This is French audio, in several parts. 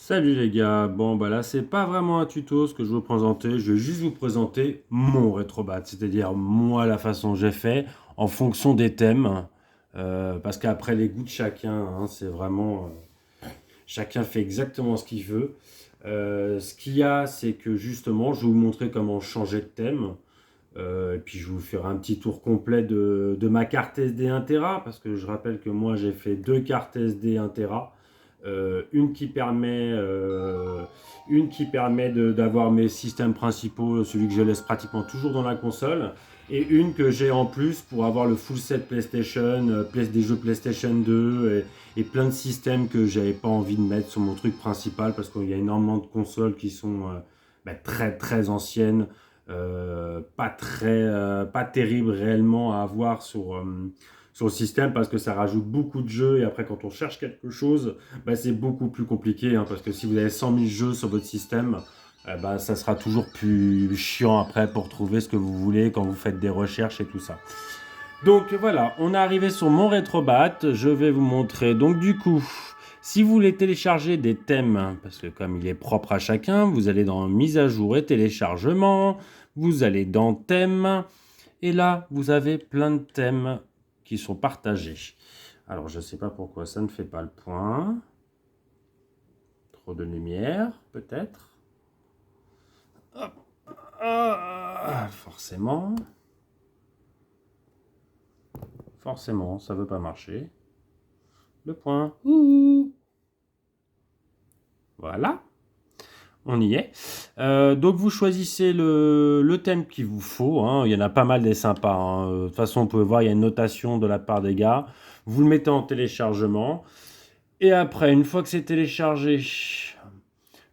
Salut les gars, bon bah là c'est pas vraiment un tuto ce que je vais vous présenter, je vais juste vous présenter mon rétrobat, c'est-à-dire moi la façon que j'ai fait en fonction des thèmes, parce qu'après les goûts de chacun, hein, c'est vraiment, chacun fait exactement ce qu'il veut. Ce qu'il y a c'est que justement je vais vous montrer comment changer de thème, et puis je vais vous faire un petit tour complet de ma carte SD 1 Tera, parce que je rappelle que moi j'ai fait deux cartes SD 1 Tera. Une qui permet d'avoir mes systèmes principaux, celui que je laisse pratiquement toujours dans la console, et une que j'ai en plus pour avoir le full set PlayStation, des jeux PlayStation 2 et plein de systèmes que j'avais pas envie de mettre sur mon truc principal parce qu'il y a énormément de consoles qui sont très très anciennes, pas terribles réellement à avoir sur le système parce que ça rajoute beaucoup de jeux et après quand on cherche quelque chose, c'est beaucoup plus compliqué, hein, parce que si vous avez 100 000 jeux sur votre système, ça sera toujours plus chiant après pour trouver ce que vous voulez quand vous faites des recherches et tout ça. Donc voilà, on est arrivé sur mon rétrobat, je vais vous montrer. Donc du coup, si vous voulez télécharger des thèmes, parce que comme il est propre à chacun, vous allez dans mise à jour et téléchargement, vous allez dans thèmes, et là vous avez plein de thèmes qui sont partagés. Alors je ne sais pas pourquoi ça ne fait pas le point. Trop de lumière, peut-être. Forcément. Forcément, ça veut pas marcher. Le point. Ouh. Voilà. On y est. Donc vous choisissez le thème qu'il vous faut, hein. Il y en a pas mal des sympas, hein. De toute façon, vous pouvez voir, il y a une notation de la part des gars. Vous le mettez en téléchargement. Et après, une fois que c'est téléchargé,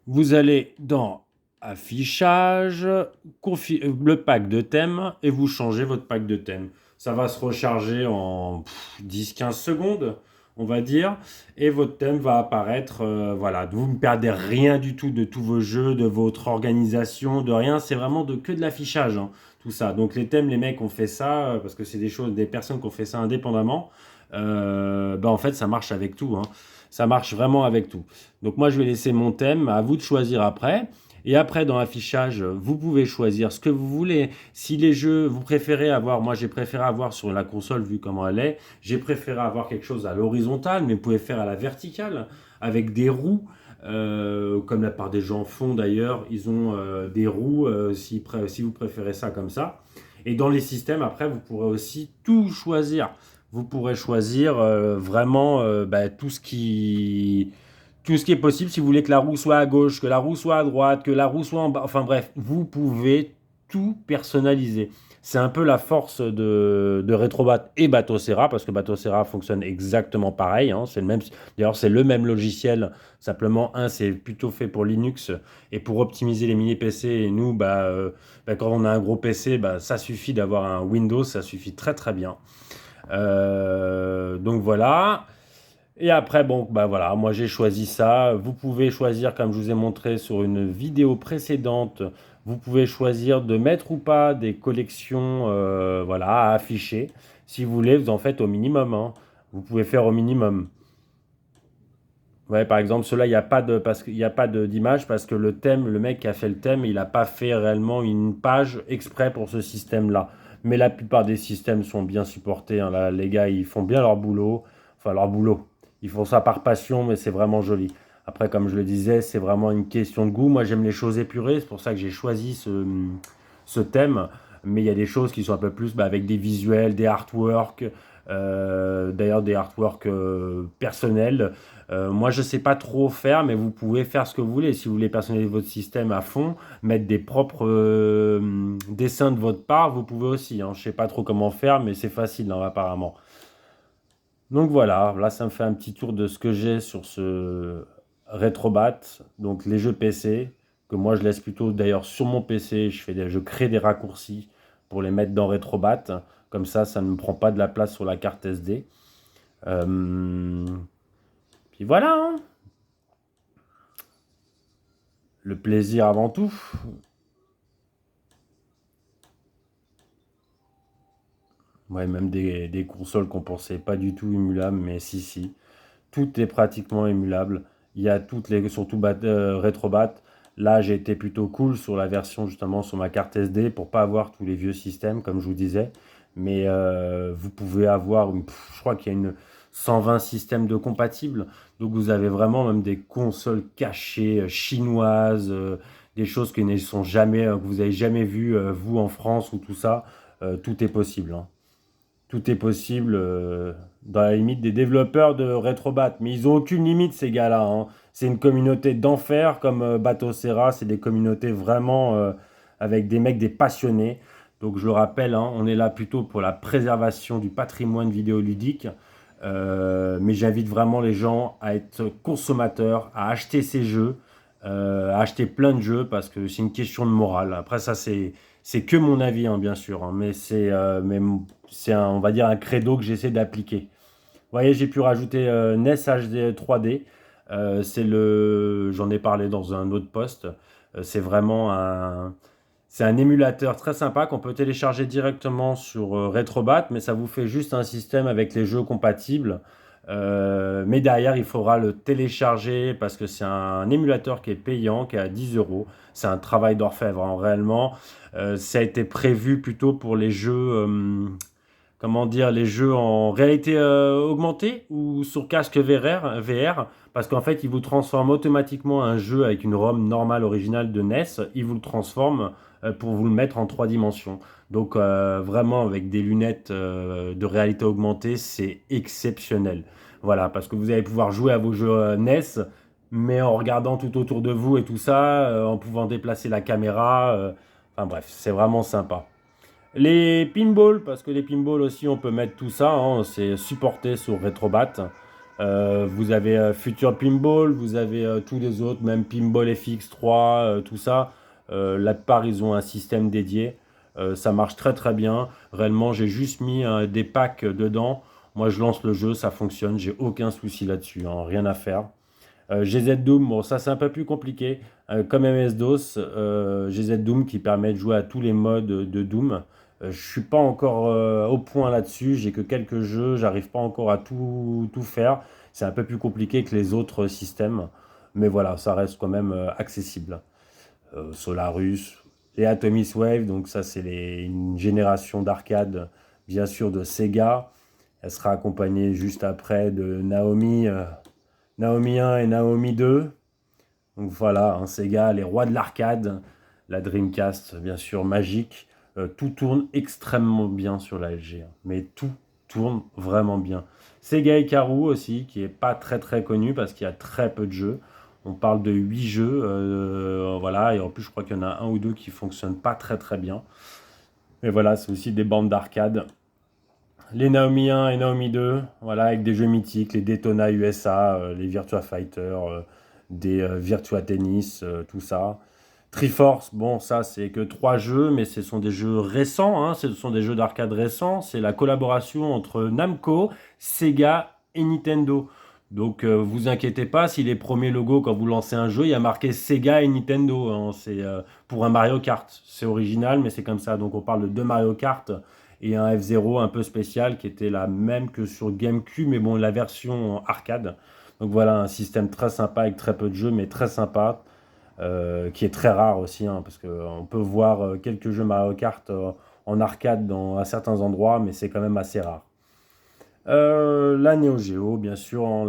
vous allez dans affichage, le pack de thèmes et vous changez votre pack de thèmes. Ça va se recharger en 10-15 secondes, on va dire, et votre thème va apparaître. Voilà, vous ne perdez rien du tout de tous vos jeux, de votre organisation, de rien. C'est vraiment que de l'affichage, hein, tout ça. Donc les thèmes, les mecs ont fait ça parce que c'est des personnes qui ont fait ça indépendamment. En fait, ça marche avec tout, hein. Ça marche vraiment avec tout. Donc moi, je vais laisser mon thème, à vous de choisir après. Et après, dans l'affichage, vous pouvez choisir ce que vous voulez. Si les jeux, vous préférez avoir, moi j'ai préféré avoir sur la console, vu comment elle est, j'ai préféré avoir quelque chose à l'horizontale, mais vous pouvez faire à la verticale, avec des roues, comme la part des gens font d'ailleurs, ils ont des roues, si vous préférez ça comme ça. Et dans les systèmes, après, vous pourrez aussi tout choisir. Vous pourrez choisir vraiment tout ce qui est possible. Si vous voulez que la roue soit à gauche, que la roue soit à droite, que la roue soit en bas, enfin bref, vous pouvez tout personnaliser. C'est un peu la force de Retrobat et Batocera, parce que Batocera fonctionne exactement pareil, hein, c'est le même, d'ailleurs, c'est le même logiciel. Simplement, un, c'est plutôt fait pour Linux et pour optimiser les mini PC. Et nous, quand on a un gros PC, ça suffit d'avoir un Windows, ça suffit très très bien. Donc voilà. Et après, bon, voilà, moi j'ai choisi ça. Vous pouvez choisir, comme je vous ai montré sur une vidéo précédente, vous pouvez choisir de mettre ou pas des collections, voilà, à afficher. Si vous voulez, vous en faites au minimum, hein. Vous pouvez faire au minimum. Ouais, par exemple, cela, il n'y a pas de, parce qu'il n'y a pas d'image parce que le thème, le mec qui a fait le thème, il n'a pas fait réellement une page exprès pour ce système-là. Mais la plupart des systèmes sont bien supportés, hein. Là, les gars, ils font bien leur boulot. Enfin, leur boulot. Ils font ça par passion, mais c'est vraiment joli. Après, comme je le disais, c'est vraiment une question de goût. Moi, j'aime les choses épurées. C'est pour ça que j'ai choisi ce thème. Mais il y a des choses qui sont un peu plus avec des visuels, des artworks. D'ailleurs, des artworks personnels. Moi, je ne sais pas trop faire, mais vous pouvez faire ce que vous voulez. Si vous voulez personnaliser votre système à fond, mettre des propres dessins de votre part, vous pouvez aussi, hein. Je ne sais pas trop comment faire, mais c'est facile, hein, apparemment. Donc voilà, là, ça me fait un petit tour de ce que j'ai sur ce Retrobat. Donc les jeux PC, que moi, je laisse plutôt d'ailleurs sur mon PC. Je crée des raccourcis pour les mettre dans Retrobat. Comme ça ne me prend pas de la place sur la carte SD. Puis voilà, hein. Le plaisir avant tout. Ouais, même des consoles qu'on pensait pas du tout émulables, mais si, si. Tout est pratiquement émulable. Il y a toutes les, surtout Retrobat. Là, j'ai été plutôt cool sur la version justement sur ma carte SD pour pas avoir tous les vieux systèmes, comme je vous disais. Mais vous pouvez avoir, je crois qu'il y a une 120 systèmes de compatibles. Donc vous avez vraiment même des consoles cachées chinoises, des choses qui ne sont jamais, que vous avez jamais vues vous en France ou tout ça. Tout est possible, hein. Tout est possible dans la limite des développeurs de Retrobat. Mais ils ont aucune limite, ces gars-là, hein. C'est une communauté d'enfer comme Batocera. C'est des communautés vraiment avec des mecs, des passionnés. Donc je le rappelle, hein, on est là plutôt pour la préservation du patrimoine vidéoludique. Mais j'invite vraiment les gens à être consommateurs, à acheter ces jeux, à acheter plein de jeux parce que c'est une question de morale. Après, ça, c'est que mon avis, hein, bien sûr, hein, c'est on va dire un credo que j'essaie d'appliquer. Vous voyez, j'ai pu rajouter NES HD 3D. J'en ai parlé dans un autre post. C'est vraiment c'est un émulateur très sympa qu'on peut télécharger directement sur Retrobat, mais ça vous fait juste un système avec les jeux compatibles. Mais derrière, il faudra le télécharger parce que c'est un émulateur qui est payant, qui est à 10 euros. C'est un travail d'orfèvre, hein, réellement. Ça a été prévu plutôt pour les jeux, comment dire, les jeux en réalité augmentée ou sur casque VR, parce qu'en fait, il vous transforme automatiquement un jeu avec une ROM normale originale de NES, il vous le transforme pour vous le mettre en 3 dimensions. Donc vraiment avec des lunettes de réalité augmentée, c'est exceptionnel. Voilà, parce que vous allez pouvoir jouer à vos jeux NES, mais en regardant tout autour de vous et tout ça, en pouvant déplacer la caméra. Enfin bref, c'est vraiment sympa. Les pinballs, parce que les pinballs aussi, on peut mettre tout ça, hein, c'est supporté sur Retrobat. Vous avez Future Pinball, vous avez tous les autres, même Pinball FX3, tout ça. La part, ils ont un système dédié. Ça marche très très bien. Réellement, j'ai juste mis des packs dedans. Moi, je lance le jeu, ça fonctionne. J'ai aucun souci là-dessus, hein, rien à faire. GZ Doom, bon, ça c'est un peu plus compliqué. Comme MS-DOS, GZ Doom qui permet de jouer à tous les modes de Doom. Je suis pas encore au point là-dessus, j'ai que quelques jeux, j'arrive pas encore à tout faire. C'est un peu plus compliqué que les autres systèmes, mais voilà, ça reste quand même accessible. Solarus, les Atomis Wave, donc ça c'est une génération d'arcade, bien sûr de Sega. Elle sera accompagnée juste après de Naomi 1 et Naomi 2. Donc voilà, un Sega, les rois de l'arcade, la Dreamcast, bien sûr, magique. Tout tourne extrêmement bien sur la LG, hein. Mais tout tourne vraiment bien. Sega Hikaru aussi, qui est pas très très connu parce qu'il y a très peu de jeux. On parle de 8 jeux, voilà, et en plus je crois qu'il y en a un ou deux qui fonctionnent pas très très bien. Mais voilà, c'est aussi des bandes d'arcade. Les Naomi 1 et Naomi 2, voilà, avec des jeux mythiques, les Daytona USA, les Virtua Fighter, des Virtua Tennis, tout ça. Triforce, bon, ça c'est que 3 jeux, mais ce sont des jeux récents, hein, ce sont des jeux d'arcade récents. C'est la collaboration entre Namco, Sega et Nintendo. Donc vous inquiétez pas, si les premiers logos quand vous lancez un jeu, il y a marqué Sega et Nintendo, hein. C'est pour un Mario Kart. C'est original, mais c'est comme ça. Donc on parle de 2 Mario Kart et un F-Zero un peu spécial qui était la même que sur GameCube, mais bon, la version arcade. Donc voilà, un système très sympa avec très peu de jeux, mais très sympa, qui est très rare aussi, hein, parce qu'on peut voir quelques jeux Mario Kart en arcade à certains endroits, mais c'est quand même assez rare. La Neo Geo, bien sûr, hein,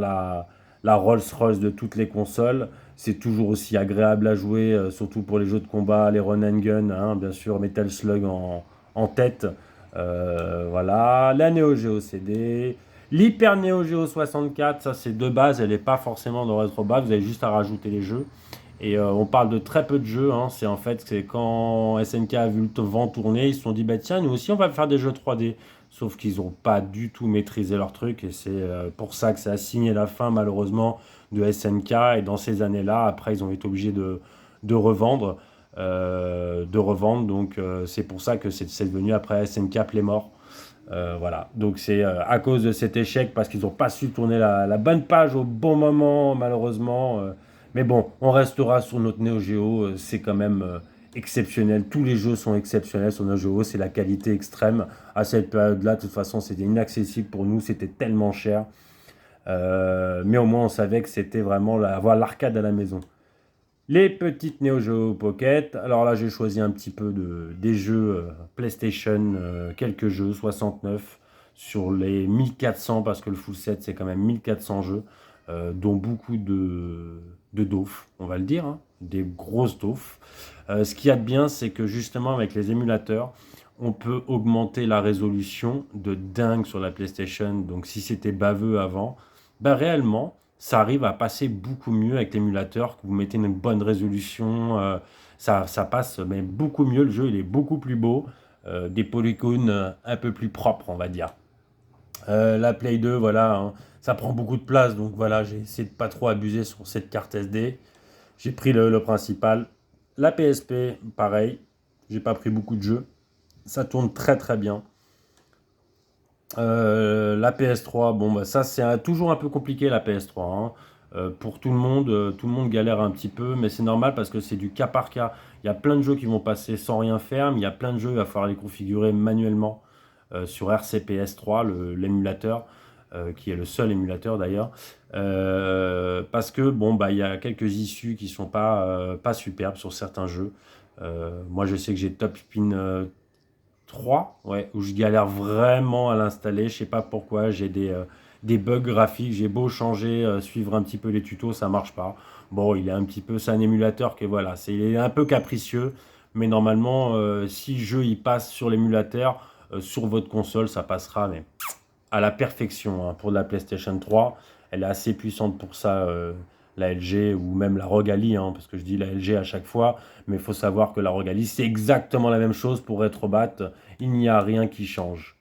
la Rolls-Royce de toutes les consoles. C'est toujours aussi agréable à jouer, surtout pour les jeux de combat, les run and gun, hein, bien sûr, Metal Slug en tête. Voilà, la Neo Geo CD. L'Hyper Neo Geo 64, ça c'est de base, elle n'est pas forcément dans Retrobat, vous avez juste à rajouter les jeux. Et on parle de très peu de jeux, hein. C'est en fait c'est quand SNK a vu le vent tourner, ils se sont dit bah tiens nous aussi on va faire des jeux 3D. Sauf qu'ils n'ont pas du tout maîtrisé leur truc et c'est pour ça que ça a signé la fin malheureusement de SNK. Et dans ces années-là, après ils ont été obligés de revendre, donc c'est pour ça que c'est devenu après SNK Playmore. Voilà, donc c'est à cause de cet échec parce qu'ils n'ont pas su tourner la bonne page au bon moment malheureusement. Mais bon, on restera sur notre Neo Geo, c'est quand même exceptionnel. Tous les jeux sont exceptionnels sur Neo Geo, c'est la qualité extrême. À cette période-là, de toute façon, c'était inaccessible pour nous, c'était tellement cher. Mais au moins, on savait que c'était vraiment avoir l'arcade à la maison. Les petites Neo Geo Pocket. Alors là, j'ai choisi un petit peu des jeux PlayStation, quelques jeux, 69 sur les 1400, parce que le full set, c'est quand même 1400 jeux, dont beaucoup de DOF, on va le dire, hein, des grosses DOF. Ce qu'il y a de bien, c'est que justement, avec les émulateurs, on peut augmenter la résolution de dingue sur la PlayStation. Donc si c'était baveux avant, bah réellement, ça arrive à passer beaucoup mieux avec l'émulateur, que vous mettez une bonne résolution, ça passe mais beaucoup mieux, le jeu il est beaucoup plus beau, des polygones un peu plus propres on va dire. La Play 2, voilà, hein, ça prend beaucoup de place, donc voilà, j'ai essayé de pas trop abuser sur cette carte SD. J'ai pris le principal. La PSP, pareil, j'ai pas pris beaucoup de jeux, ça tourne très très bien. La PS3, bon, bah, ça c'est toujours un peu compliqué la PS3, hein. Pour tout le monde galère un petit peu, mais c'est normal parce que c'est du cas par cas. Il y a plein de jeux qui vont passer sans rien faire, mais il y a plein de jeux, il va falloir les configurer manuellement sur RCPS3, l'émulateur, qui est le seul émulateur d'ailleurs. Parce que bon, bah, il y a quelques issues qui sont pas superbes sur certains jeux. Moi je sais que j'ai Top Spin 3, ouais, où je galère vraiment à l'installer. Je sais pas pourquoi, j'ai des bugs graphiques. J'ai beau changer, suivre un petit peu les tutos, ça marche pas. Bon, il est un petit peu, c'est un émulateur qui voilà, il est un peu capricieux, mais normalement, si le jeu il passe sur l'émulateur, sur votre console, ça passera, mais à la perfection, hein, pour la PlayStation 3. Elle est assez puissante pour ça, la LG ou même la ROG Ally, hein, parce que je dis la LG à chaque fois, mais il faut savoir que la ROG Ally, c'est exactement la même chose pour Retrobat. Il n'y a rien qui change.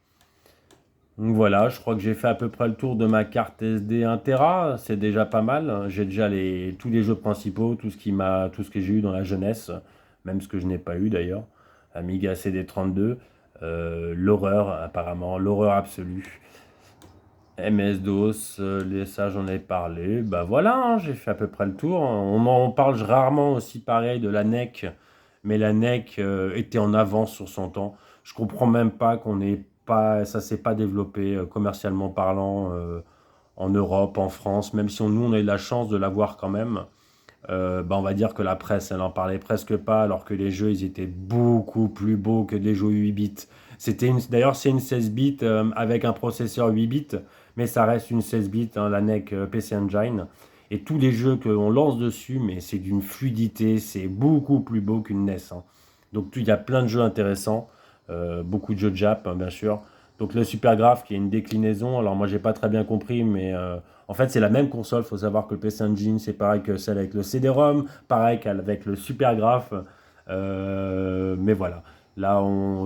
Donc voilà, je crois que j'ai fait à peu près le tour de ma carte SD 1 Tera, c'est déjà pas mal. J'ai déjà tous les jeux principaux, tout ce que j'ai eu dans la jeunesse, même ce que je n'ai pas eu d'ailleurs. Amiga CD32, l'horreur apparemment, l'horreur absolue. MS-DOS, ça j'en ai parlé. Bah voilà, hein, j'ai fait à peu près le tour. On en parle rarement aussi pareil de la NEC, mais la NEC était en avance sur son temps. Je comprends même pas ça s'est pas développé commercialement parlant en Europe, en France, même si nous on a eu la chance de l'avoir quand même. Bah, on va dire que la presse, elle en parlait presque pas, alors que les jeux, ils étaient beaucoup plus beaux que des jeux 8 bits. D'ailleurs, c'est une 16 bits avec un processeur 8 bits, mais ça reste une 16 bits, hein, la NEC PC Engine. Et tous les jeux qu'on lance dessus, mais c'est d'une fluidité, c'est beaucoup plus beau qu'une NES, hein. Donc il y a plein de jeux intéressants, beaucoup de jeux de Jap, hein, bien sûr. Donc le Supergraph qui est une déclinaison, alors moi j'ai pas très bien compris, mais en fait c'est la même console. Il faut savoir que le PC Engine c'est pareil que celle avec le CD-ROM, pareil qu'avec le Supergraph. Mais voilà, là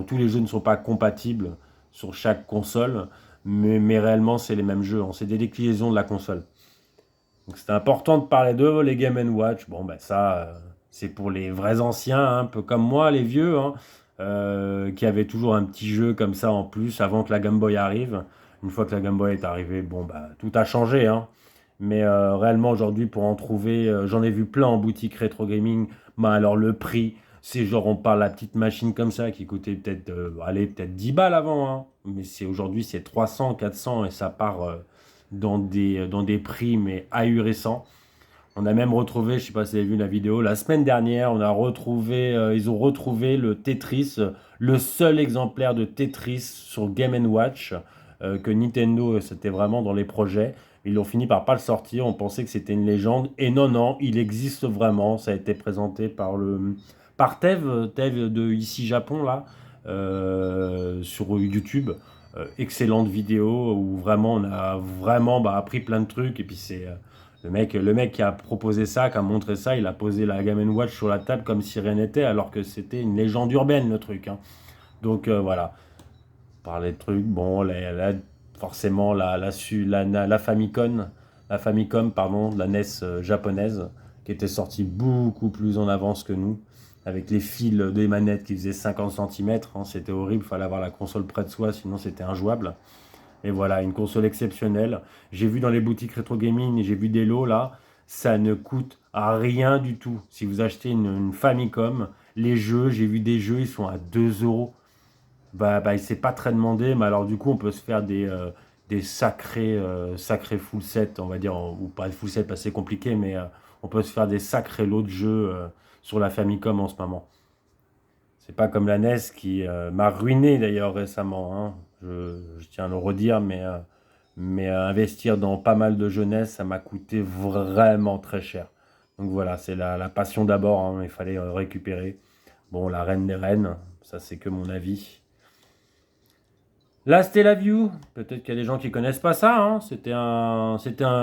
tous les jeux ne sont pas compatibles sur chaque console, mais réellement c'est les mêmes jeux, hein. C'est des déclinaisons de la console. Donc c'était important de parler d'eux, les Game Watch. Bon, ben ça, c'est pour les vrais anciens, hein, un peu comme moi, les vieux, hein, qui avaient toujours un petit jeu comme ça en plus avant que la Game Boy arrive. Une fois que la Game Boy est arrivée, bon, bah, tout a changé, hein. Mais réellement, aujourd'hui, pour en trouver, j'en ai vu plein en boutique rétro gaming. Bah, alors, le prix, c'est genre, on parle la petite machine comme ça qui coûtait peut-être, allez, peut-être 10 balles avant, hein. Mais aujourd'hui, c'est 300, 400 et ça part dans des prix mais ahurissants. On a même retrouvé, je sais pas si vous avez vu la vidéo, la semaine dernière, ils ont retrouvé le Tetris, le seul exemplaire de Tetris sur Game Watch, que Nintendo, c'était vraiment dans les projets. Ils ont fini par pas le sortir, on pensait que c'était une légende. Et non, non, il existe vraiment. Ça a été présenté par Tev de ici Japon, là, sur YouTube. Excellente vidéo où vraiment on a vraiment appris plein de trucs. Et puis c'est le mec qui a proposé ça, qui a montré ça, il a posé la Game Watch sur la table comme si rien n'était, alors que c'était une légende urbaine le truc, hein. Donc voilà, parler de trucs, bon, forcément la Famicom, pardon, la NES japonaise, qui était sortie beaucoup plus en avance que nous, avec les fils des manettes qui faisaient 50 cm, hein, c'était horrible, il fallait avoir la console près de soi, sinon c'était injouable. Et voilà, une console exceptionnelle. J'ai vu dans les boutiques rétro gaming, j'ai vu des lots là, ça ne coûte à rien du tout. Si vous achetez une Famicom, les jeux, j'ai vu des jeux, ils sont à 2 euros. C'est pas très demandé, mais alors du coup, on peut se faire des sacrés full set, on va dire, ou pas full set, parce que c'est compliqué, mais on peut se faire des sacrés lots de jeux sur la Famicom en ce moment. C'est pas comme la NES qui m'a ruiné d'ailleurs récemment, hein. Je tiens à le redire, mais investir dans pas mal de jeunesse, ça m'a coûté vraiment très cher. Donc voilà, c'est la passion d'abord, hein, il fallait récupérer. Bon, la reine des reines, ça c'est que mon avis. La Stellaview, peut-être qu'il y a des gens qui connaissent pas ça, hein.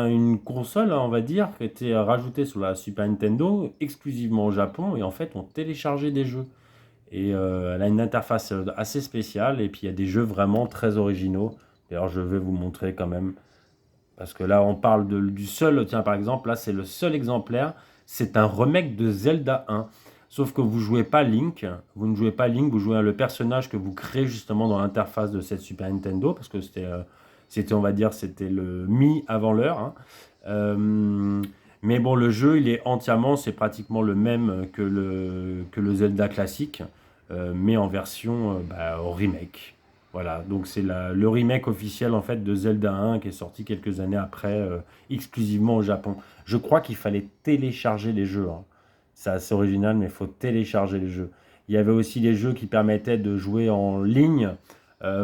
Une console, hein, on va dire, qui a été rajoutée sur la Super Nintendo, exclusivement au Japon, et en fait, on téléchargeait des jeux. Et elle a une interface assez spéciale, et puis il y a des jeux vraiment très originaux. D'ailleurs, je vais vous montrer quand même, parce que là, on parle du seul, tiens, par exemple, là, c'est le seul exemplaire, c'est un remake de Zelda 1. Sauf que vous jouez pas Link, vous ne jouez pas Link, vous jouez le personnage que vous créez justement dans l'interface de cette Super Nintendo, parce que on va dire, c'était le Mi avant l'heure, hein. Mais bon, le jeu, il est entièrement, c'est pratiquement le même que le Zelda classique, mais en version au remake. Voilà, donc c'est le remake officiel en fait de Zelda 1 qui est sorti quelques années après, exclusivement au Japon. Je crois qu'il fallait télécharger les jeux, hein. C'est assez original, mais il faut télécharger les jeux. Il y avait aussi des jeux qui permettaient de jouer en ligne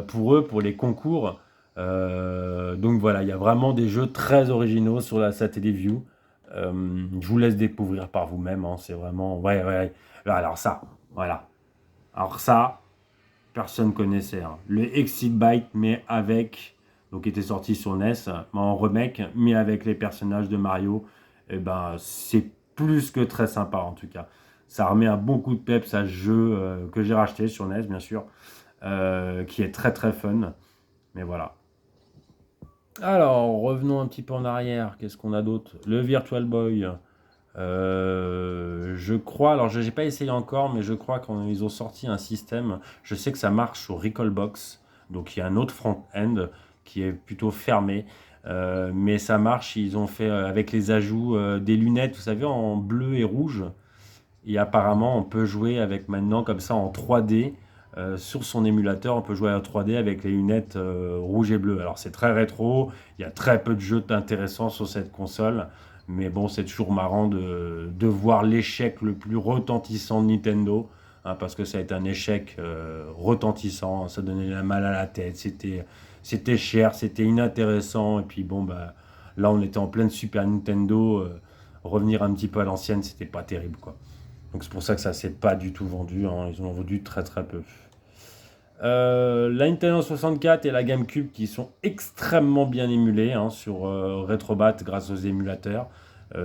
pour eux, pour les concours. Donc voilà, il y a vraiment des jeux très originaux sur la Satellaview. Je vous laisse découvrir par vous-même, hein, c'est vraiment... Ouais, ouais, ouais. Alors ça, voilà. Alors ça, personne connaissait, hein. Le Exit Bike, mais avec... Donc, il était sorti sur NES, mais en remake, mais avec les personnages de Mario. Et ben, c'est plus que très sympa, en tout cas. Ça remet un bon coup de peps à ce jeu que j'ai racheté sur NES, bien sûr, qui est très, très fun. Mais voilà. Alors, revenons un petit peu en arrière. Qu'est-ce qu'on a d'autre? Le Virtual Boy. Je crois, alors je n'ai pas essayé encore, mais je crois qu'ils ont sorti un système. Je sais que ça marche sur Recalbox, donc il y a un autre front-end qui est plutôt fermé, mais ça marche. Ils ont fait avec les ajouts des lunettes, vous savez, en bleu et rouge. Et apparemment, on peut jouer avec maintenant comme ça en 3D. Sur son émulateur, on peut jouer en 3D avec les lunettes rouge et bleu. Alors c'est très rétro, il y a très peu de jeux intéressants sur cette console, mais bon, c'est toujours marrant de voir l'échec le plus retentissant de Nintendo, hein, parce que ça a été un échec retentissant, ça donnait la mal à la tête, c'était cher, c'était inintéressant, et puis bon, bah, là on était en pleine Super Nintendo, revenir un petit peu à l'ancienne, c'était pas terrible, quoi. Donc c'est pour ça que ça s'est pas du tout vendu, hein. Ils en ont vendu très très peu. La Nintendo 64 et la GameCube qui sont extrêmement bien émulées, hein, sur Retrobat grâce aux émulateurs.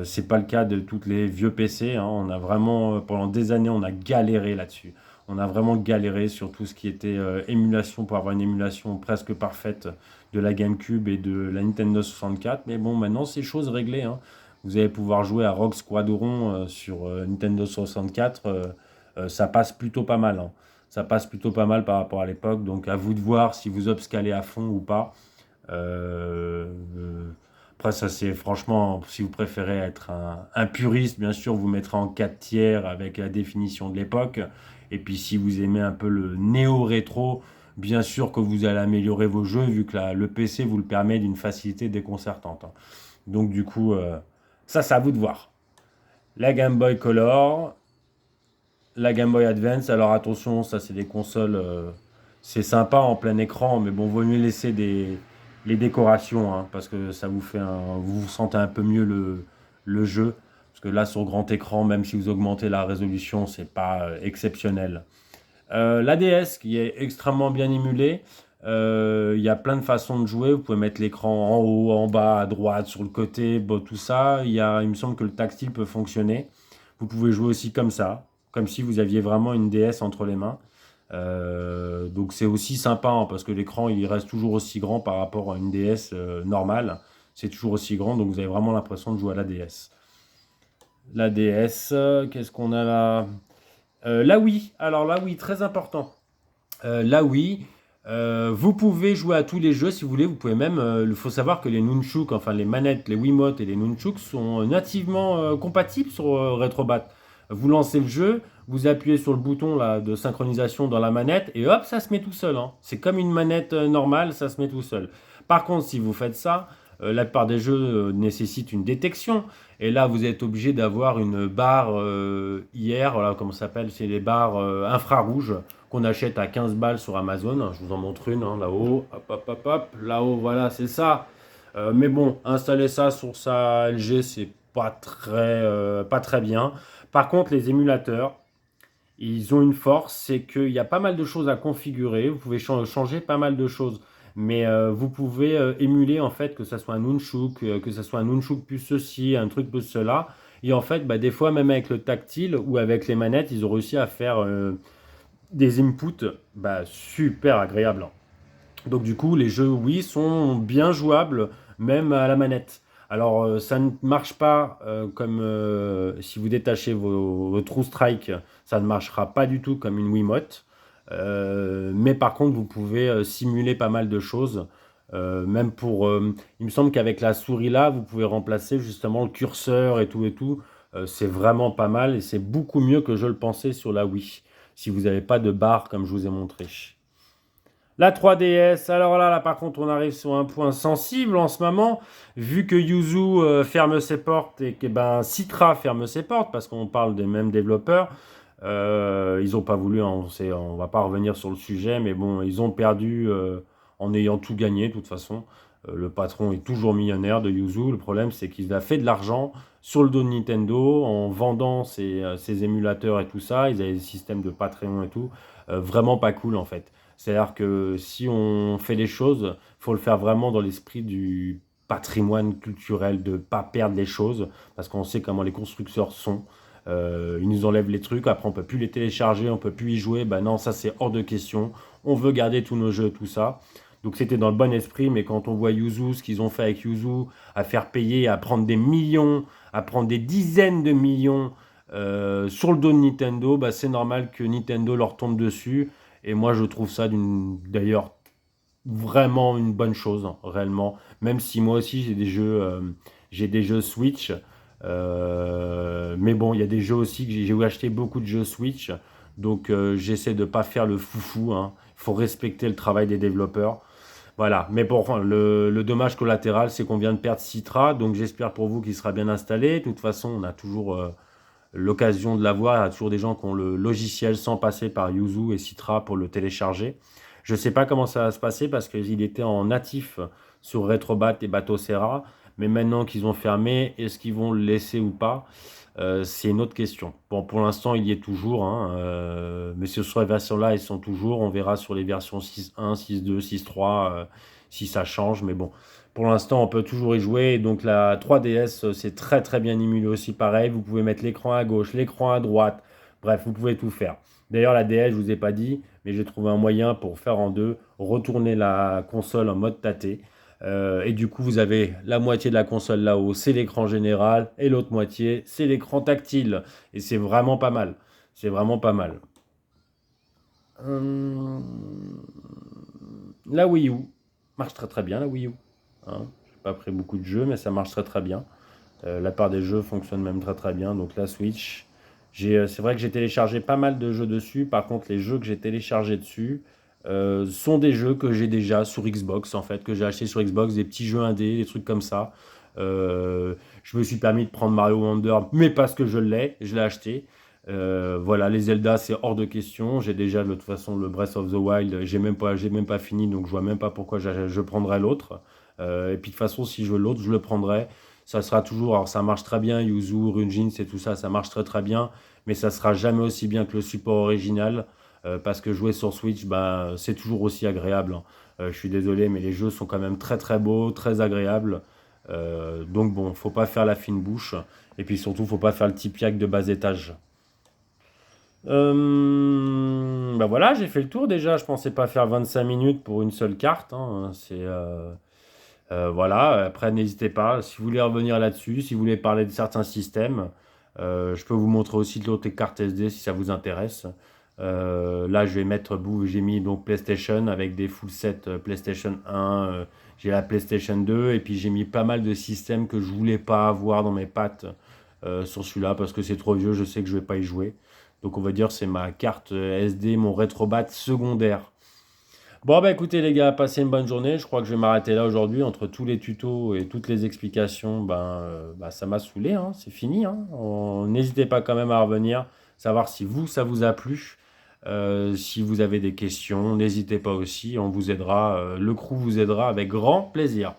C'est pas le cas de tous les vieux PC, hein. On a vraiment, pendant des années, on a galéré là-dessus. On a vraiment galéré sur tout ce qui était émulation pour avoir une émulation presque parfaite de la GameCube et de la Nintendo 64. Mais bon, maintenant, c'est chose réglée, hein. Vous allez pouvoir jouer à Rogue Squadron sur Nintendo 64. Ça passe plutôt pas mal, hein. Ça passe plutôt pas mal par rapport à l'époque. Donc à vous de voir si vous upscalez à fond ou pas. Euh, euh, Après, ça c'est franchement, si vous préférez être un puriste, bien sûr, vous mettrez en 4 tiers avec la définition de l'époque. Et puis si vous aimez un peu le néo-rétro, bien sûr que vous allez améliorer vos jeux vu que le PC vous le permet d'une facilité déconcertante, hein. Donc du coup, ça c'est à vous de voir. La Game Boy Color, la Game Boy Advance, alors attention, ça c'est des consoles, c'est sympa en plein écran, mais bon, vaut mieux laisser les décorations, hein, parce que ça vous fait vous vous sentez un peu mieux le jeu. Parce que là, sur grand écran, même si vous augmentez la résolution, c'est pas exceptionnel. La DS qui est extrêmement bien émulée. Il y a plein de façons de jouer. Vous pouvez mettre l'écran en haut, en bas, à droite, sur le côté, bon, tout ça. Il me semble que le tactile peut fonctionner. Vous pouvez jouer aussi comme ça, comme si vous aviez vraiment une DS entre les mains. Donc c'est aussi sympa, hein, parce que l'écran il reste toujours aussi grand par rapport à une DS normale. C'est toujours aussi grand, donc vous avez vraiment l'impression de jouer à la DS. La DS, qu'est-ce qu'on a là? La Wii. Alors la Wii, très important. La Wii, vous pouvez jouer à tous les jeux si vous voulez. Vous pouvez même, il faut savoir que les nunchuks, enfin les manettes, les Wiimote et les nunchuks sont nativement compatibles sur Retrobat. Vous lancez le jeu, vous appuyez sur le bouton là, de synchronisation dans la manette et hop, ça se met tout seul, hein. C'est comme une manette normale, ça se met tout seul. Par contre, si vous faites ça, la plupart des jeux nécessitent une détection. Et là, vous êtes obligé d'avoir une barre IR, voilà, comment ça s'appelle? C'est les barres infrarouges qu'on achète à 15 balles sur Amazon. Je vous en montre une hein, là-haut. Hop, hop, hop, hop. Là-haut, voilà, c'est ça. Mais bon, installer ça sur sa LG, c'est pas très bien. Par contre, les émulateurs, ils ont une force, c'est qu'il y a pas mal de choses à configurer. Vous pouvez changer pas mal de choses. Mais vous pouvez émuler en fait que ça soit un Nunchuk, que ça soit un Nunchuk plus ceci, un truc plus cela. Et en fait, bah, des fois, même avec le tactile ou avec les manettes, ils ont réussi à faire des inputs bah, super agréables. Donc du coup, les jeux oui sont bien jouables, même à la manette. Alors ça ne marche pas comme si vous détachez vos True Strike, ça ne marchera pas du tout comme une Wiimote. Mais par contre, vous pouvez simuler pas mal de choses. Même pour, il me semble qu'avec la souris là, vous pouvez remplacer justement le curseur et tout et tout. C'est vraiment pas mal et c'est beaucoup mieux que je le pensais sur la Wii. Si vous n'avez pas de barre comme je vous ai montré. La 3DS, alors là, par contre, on arrive sur un point sensible en ce moment, vu que Yuzu ferme ses portes et que ben, Citra ferme ses portes, parce qu'on parle des mêmes développeurs. Ils n'ont pas voulu, on va pas revenir sur le sujet, mais bon, ils ont perdu en ayant tout gagné, de toute façon. Le patron est toujours millionnaire de Yuzu. Le problème, c'est qu'il a fait de l'argent sur le dos de Nintendo en vendant ses émulateurs et tout ça. Ils avaient des systèmes de Patreon et tout. Vraiment pas cool, en fait. C'est-à-dire que si on fait les choses, il faut le faire vraiment dans l'esprit du patrimoine culturel, de ne pas perdre les choses, parce qu'on sait comment les constructeurs sont. Ils nous enlèvent les trucs, après on peut plus les télécharger, on peut plus y jouer. Ben non, ça c'est hors de question. On veut garder tous nos jeux, tout ça. Donc c'était dans le bon esprit, mais quand on voit Yuzu, ce qu'ils ont fait avec Yuzu, à faire payer, à prendre des millions, à prendre des dizaines de millions sur le dos de Nintendo, bah, c'est normal que Nintendo leur tombe dessus. Et moi, je trouve ça d'ailleurs vraiment une bonne chose, hein, réellement. Même si moi aussi j'ai des jeux Switch. Mais bon, il y a des jeux aussi que j'ai acheté beaucoup de jeux Switch. Donc j'essaie de ne pas faire le foufou, hein. Il faut respecter le travail des développeurs. Voilà, mais bon, enfin, le dommage collatéral, c'est qu'on vient de perdre Citra, donc j'espère pour vous qu'il sera bien installé. De toute façon, on a toujours l'occasion de l'avoir. Il y a toujours des gens qui ont le logiciel sans passer par Yuzu et Citra pour le télécharger. Je ne sais pas comment ça va se passer parce qu'il était en natif sur Retrobat et Bateau Serra, mais maintenant qu'ils ont fermé, est-ce qu'ils vont le laisser ou pas? C'est une autre question. Bon, pour l'instant, il y est toujours, hein, mais sur ces versions-là, ils sont toujours. On verra sur les versions 6.1, 6.2, 6.3 si ça change. Mais bon, pour l'instant, on peut toujours y jouer. Et donc, la 3DS, c'est très très bien émulé aussi. Pareil, vous pouvez mettre l'écran à gauche, l'écran à droite. Bref, vous pouvez tout faire. D'ailleurs, la DS, je ne vous ai pas dit, mais j'ai trouvé un moyen pour faire en deux, retourner la console en mode tâté. Et du coup, vous avez la moitié de la console là-haut, c'est l'écran général, et l'autre moitié, c'est l'écran tactile. Et c'est vraiment pas mal. C'est vraiment pas mal. Hum, La Wii U marche très très bien, la Wii U. Hein, j'ai pas pris beaucoup de jeux, mais ça marche très très bien. La part des jeux fonctionne même très très bien. Donc la Switch, c'est vrai que j'ai téléchargé pas mal de jeux dessus. Par contre, les jeux que j'ai téléchargés dessus sont des jeux que j'ai déjà sur Xbox, en fait, que j'ai acheté sur Xbox, des petits jeux indés, des trucs comme ça. Je me suis permis de prendre Mario Wonder, mais parce que je l'ai acheté. Voilà, les Zelda, c'est hors de question. J'ai déjà, de toute façon, le Breath of the Wild, j'ai même pas fini, donc je vois même pas pourquoi je prendrais l'autre. Et puis de toute façon, si je veux l'autre, je le prendrai. Ça sera toujours, alors ça marche très bien, Yuzu, Runjin, c'est tout ça, ça marche très très bien, mais ça sera jamais aussi bien que le support original, parce que jouer sur Switch, ben, c'est toujours aussi agréable, hein. Je suis désolé, mais les jeux sont quand même très très beaux, très agréables. Donc bon, faut pas faire la fine bouche, et puis surtout, faut pas faire le tipiac de bas étage. Bah voilà, j'ai fait le tour déjà. Je pensais pas faire 25 minutes pour une seule carte, hein. Voilà. Après, n'hésitez pas. Si vous voulez revenir là-dessus, si vous voulez parler de certains systèmes, je peux vous montrer aussi d'autres cartes SD si ça vous intéresse. Là, je vais mettre bout. J'ai mis donc PlayStation avec des full sets PlayStation 1. J'ai la PlayStation 2 et puis j'ai mis pas mal de systèmes que je voulais pas avoir dans mes pattes sur celui-là parce que c'est trop vieux. Je sais que je vais pas y jouer. Donc on va dire c'est ma carte SD, mon rétrobat secondaire. Bon, bah écoutez les gars, passez une bonne journée. Je crois que je vais m'arrêter là aujourd'hui. Entre tous les tutos et toutes les explications, ça m'a saoulé, hein. C'est fini, hein. N'hésitez pas quand même à revenir, savoir si vous, ça vous a plu. Si vous avez des questions, n'hésitez pas aussi. On vous aidera. Le crew vous aidera avec grand plaisir.